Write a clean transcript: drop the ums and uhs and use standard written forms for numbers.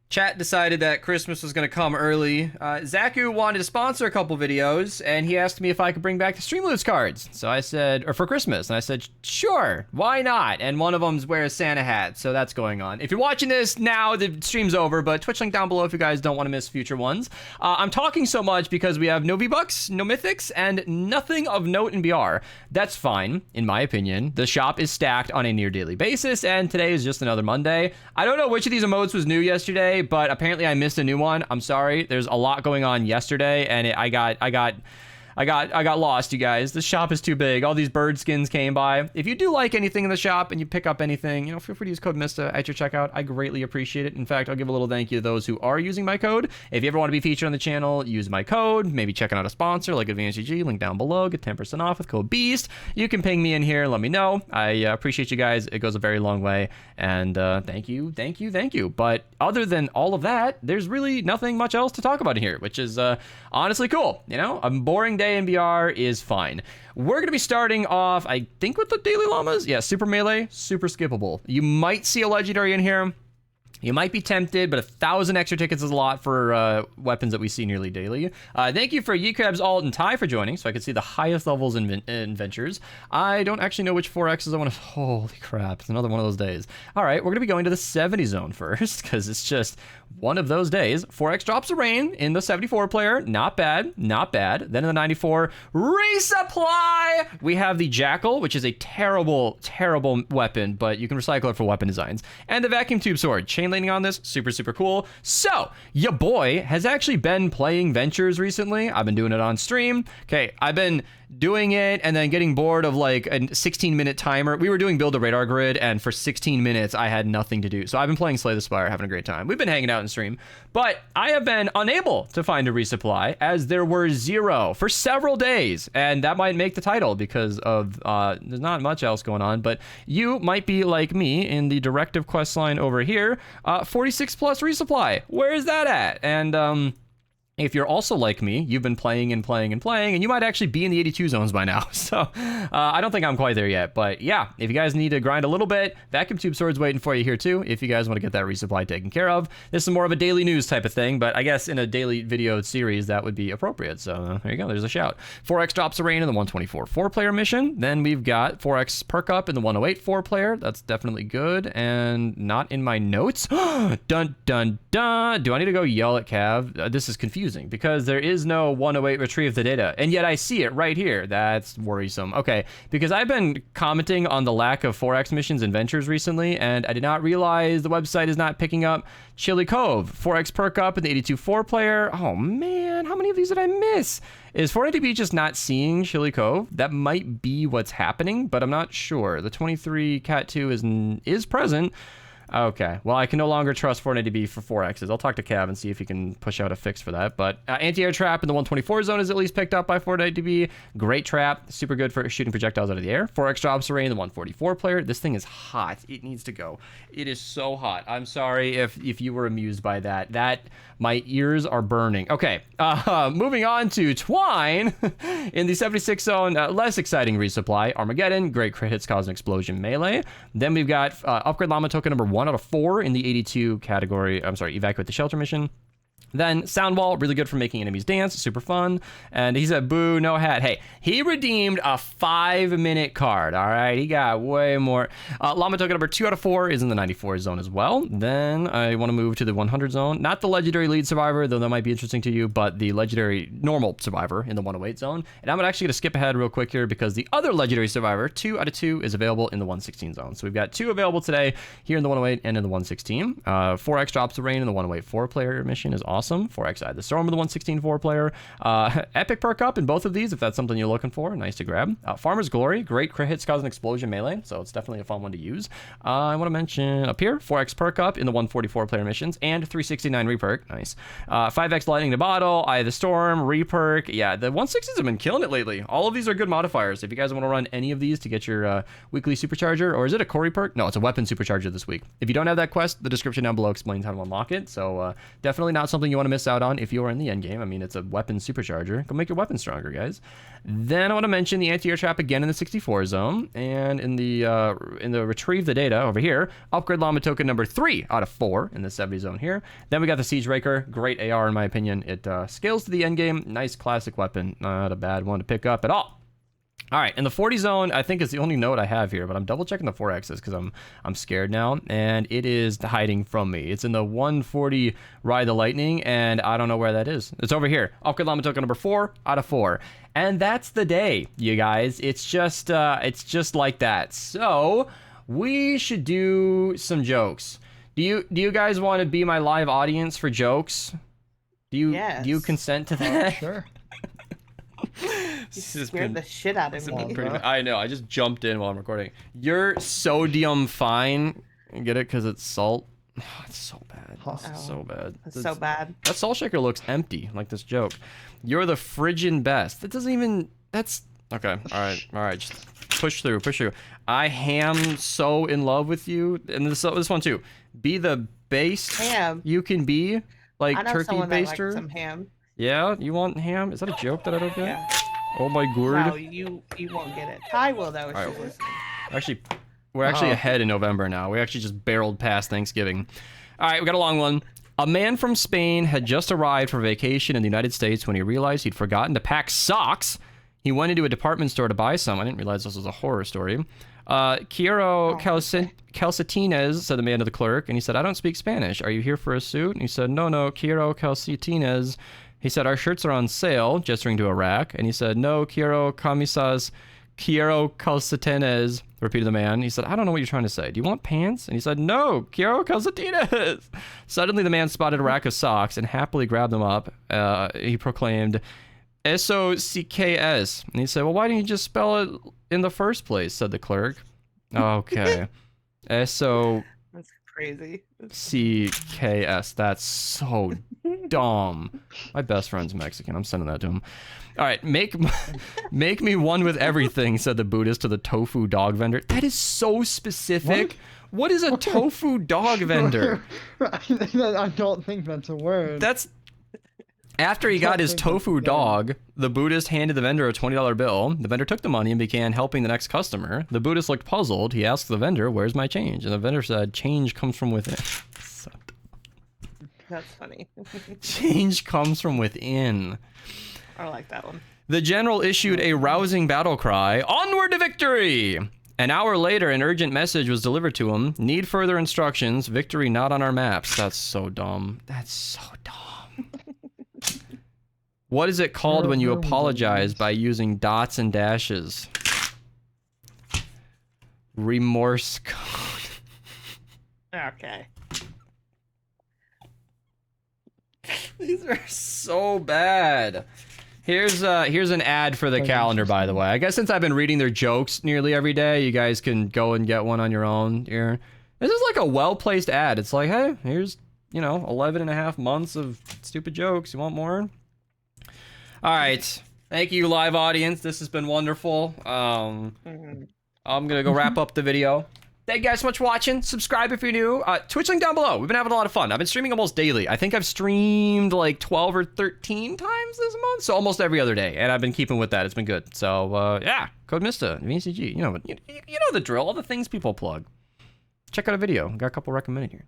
Chat decided that Christmas was going to come early. Zaku wanted to sponsor a couple videos, and he asked me if I could bring back the Streamloots cards. So I said, or for Christmas, and I said, sure, why not? And one of them's wear a Santa hat, so that's going on. If you're watching this now, the stream's over, but Twitch link down below if you guys don't want to miss future ones. I'm talking so much because we have no V-Bucks, no Mythics, and nothing of note in BR. That's fine, in my opinion. The shop is stacked on a near daily basis, and today is just another Monday. I don't know which of these emotes was new yesterday, but apparently I missed a new one. I'm sorry. There's a lot going on yesterday, and I got lost, you guys. The shop is too big. All these bird skins came by. If you do like anything in the shop and you pick up anything, you know, feel free to use code Mista at your checkout. I greatly appreciate it. In fact, I'll give a little thank you to those who are using my code. If you ever want to be featured on the channel, use my code. Maybe checking out a sponsor like AdvanceGG, link down below. Get 10% off with code BEAST. You can ping me in here and let me know. I appreciate you guys. It goes a very long way. And thank you. But other than all of that, there's really nothing much else to talk about in here, which is honestly cool. You know, a boring day in BR is fine. We're going to be starting off, I think, with the Daily Llamas. Yeah, Super Melee, super skippable. You might see a Legendary in here. You might be tempted, but 1,000 extra tickets is a lot for weapons that we see nearly daily. Thank you for Yekrabs, Alt, and Ty for joining, so I can see the highest levels in Ventures. I don't actually know which 4Xs I want to... Holy crap, it's another one of those days. All right, we're going to be going to the 70 zone first, because it's just one of those days. 4X drops a rain in the 74 player. Not bad, not bad. Then in the 94, Resupply! We have the Jackal, which is a terrible, terrible weapon, but you can recycle it for weapon designs. And the Vacuum Tube Sword. Chain landing on this, super, super cool. So, your boy has actually been playing Ventures recently. I've been doing it on stream. Okay, I've been doing it and then getting bored of like a 16-minute timer. We were doing Build a Radar Grid, and for 16 minutes, I had nothing to do. So I've been playing Slay the Spire, having a great time. We've been hanging out in stream, but I have been unable to find a resupply, as there were 0 for several days, and that might make the title because of there's not much else going on, but you might be like me in the directive quest line over here. 46 plus resupply. Where is that at? And if you're also like me, you've been playing and playing and playing, and you might actually be in the 82 zones by now. So I don't think I'm quite there yet. But yeah, if you guys need to grind a little bit, Vacuum Tube Sword's waiting for you here too, if you guys want to get that resupply taken care of. This is more of a daily news type of thing, but I guess in a daily video series, that would be appropriate. So there you go, there's a shout. 4X drops a rain in the 124 4-player mission. Then we've got 4X perk up in the 108 4-player. That's definitely good, and not in my notes. Dun, dun, dun. Do I need to go yell at Cav? This is confusing, because there is no 108 retrieve the data, and yet I see it right here. That's worrisome. Okay, because I've been commenting on the lack of 4X missions and Ventures recently, and I did not realize the website is not picking up Chili Cove. 4X perk up in the 82 4-player. Oh man, how many of these did I miss? Is 490B just not seeing Chili Cove? That might be what's happening, but I'm not sure. The 23 Cat 2 is present. Okay, well, I can no longer trust 490B for 4Xs. I'll talk to Cav and see if he can push out a fix for that. But anti-air trap in the 124 zone is at least picked up by 490B. Great trap, super good for shooting projectiles out of the air. 4X drops array in the 144 player. This thing is hot. It needs to go. It is so hot. I'm sorry if you were amused by that. My ears are burning. Okay, moving on to Twine in the 76 zone. Less exciting resupply. Armageddon, great crit hits, cause an explosion melee. Then we've got upgrade llama token number 1 out of 4 in the 82 category. I'm sorry, evacuate the shelter mission. Then Soundwall, really good for making enemies dance, super fun. And he said, boo, no hat. Hey, he redeemed a 5-minute card, all right? He got way more. Llama token number 2 out of 4 is in the 94 zone as well. Then I want to move to the 100 zone. Not the legendary lead survivor, though that might be interesting to you, but the legendary normal survivor in the 108 zone. And I'm actually going to skip ahead real quick here, because the other legendary survivor, 2 out of 2, is available in the 116 zone. So we've got 2 available today here in the 108 and in the 116. 4X drops the rain in the 108 4-player mission is awesome. 4X Eye the Storm with the 116 4-player. Epic perk up in both of these if that's something you're looking for. Nice to grab. Farmer's Glory, great crit hits, cause an explosion melee, so it's definitely a fun one to use. I want to mention up here, 4X perk up in the 144 player missions, and 369 reperk. Nice. 5X lightning to bottle, Eye of the Storm, reperk. Yeah, the 160s have been killing it lately. All of these are good modifiers. If you guys want to run any of these to get your weekly supercharger, or is it a Corey perk? No, it's a weapon supercharger this week. If you don't have that quest, the description down below explains how to unlock it, so definitely not something something you want to miss out on if you are in the end game. I mean, it's a weapon supercharger. Go make your weapon stronger, guys. Then I want to mention the anti-air trap again in the 64 zone, and in the retrieve the data over here, upgrade llama token number 3 out of 4 in the 70 zone here. Then we got the siege raker, great AR in my opinion. It scales to the end game, nice classic weapon, not a bad one to pick up at all. All right, in the 40 zone, I think is the only note I have here, but I'm double checking the 4Xs because I'm scared now, and it is hiding from me. It's in the 140 Ride the Lightning, and I don't know where that is. It's over here. Upgrade llama token number 4 out of 4. And that's the day, you guys. It's just like that. So we should do some jokes. Do you guys want to be my live audience for jokes? Yes. Do you consent to that? Sure. You scared the shit out of me. I know. I just jumped in while I'm recording. You're sodium fine. Get it? Because it's salt. Oh, it's so bad. It's so bad. It's so bad. That salt shaker looks empty, like this joke. You're the frigid best. That doesn't even. That's okay. All right. Just push through. I am so in love with you, and this one too. Be the base ham you can be, like I know turkey someone that likes baster. some ham. Yeah, you want ham? Is that a joke that I don't get? Yeah. Oh my god. No, you won't get it. Ty will though if All she's right. listening. We're actually ahead in November now. We actually just barreled past Thanksgiving. All right, we got a long one. A man from Spain had just arrived for vacation in the United States when he realized he'd forgotten to pack socks. He went into a department store to buy some. I didn't realize this was a horror story. Quiero calcetines, said the man to the clerk, and he said, I don't speak Spanish. Are you here for a suit? And he said, no, quiero calcetines. He said, our shirts are on sale, gesturing to a rack. And he said, no, quiero camisas, quiero calcetines, repeated the man. He said, I don't know what you're trying to say. Do you want pants? And he said, no, quiero calcetines. Suddenly, the man spotted a rack of socks and happily grabbed them up. He proclaimed, eso sí que es. And he said, well, why didn't you just spell it in the first place, said the clerk. Okay. Eso That's crazy. CKS. That's so dumb. My best friend's Mexican. I'm sending that to him. All right, make me one with everything, said the Buddhist to the tofu dog vendor. That is so specific. What is a tofu dog vendor? I don't think that's a word. That's after he got his tofu dog, the Buddhist handed the vendor a $20 bill. The vendor took the money and began helping the next customer. The Buddhist looked puzzled. He asked the vendor, where's my change? And the vendor said, change comes from within. So That's funny. change comes from within. I like that one. The general issued a rousing battle cry, onward to victory! An hour later, an urgent message was delivered to him. Need further instructions. Victory not on our maps. That's so dumb. That's so dumb. What is it called when you apologize by using dots and dashes? Remorse code. Okay. These are so bad. Here's an ad for the calendar, by the way. I guess since I've been reading their jokes nearly every day, you guys can go and get one on your own here. This is like a well-placed ad. It's like, hey, here's, 11 and a half months of stupid jokes. You want more? All right. Thank you, live audience. This has been wonderful. I'm going to go wrap up the video. Thank you guys so much for watching. Subscribe if you're new. Twitch link down below. We've been having a lot of fun. I've been streaming almost daily. I think I've streamed like 12 or 13 times this month, so almost every other day. And I've been keeping with that. It's been good. So, yeah. Code Mista, VCG. You know the drill. All the things people plug. Check out a video. Got a couple recommended here.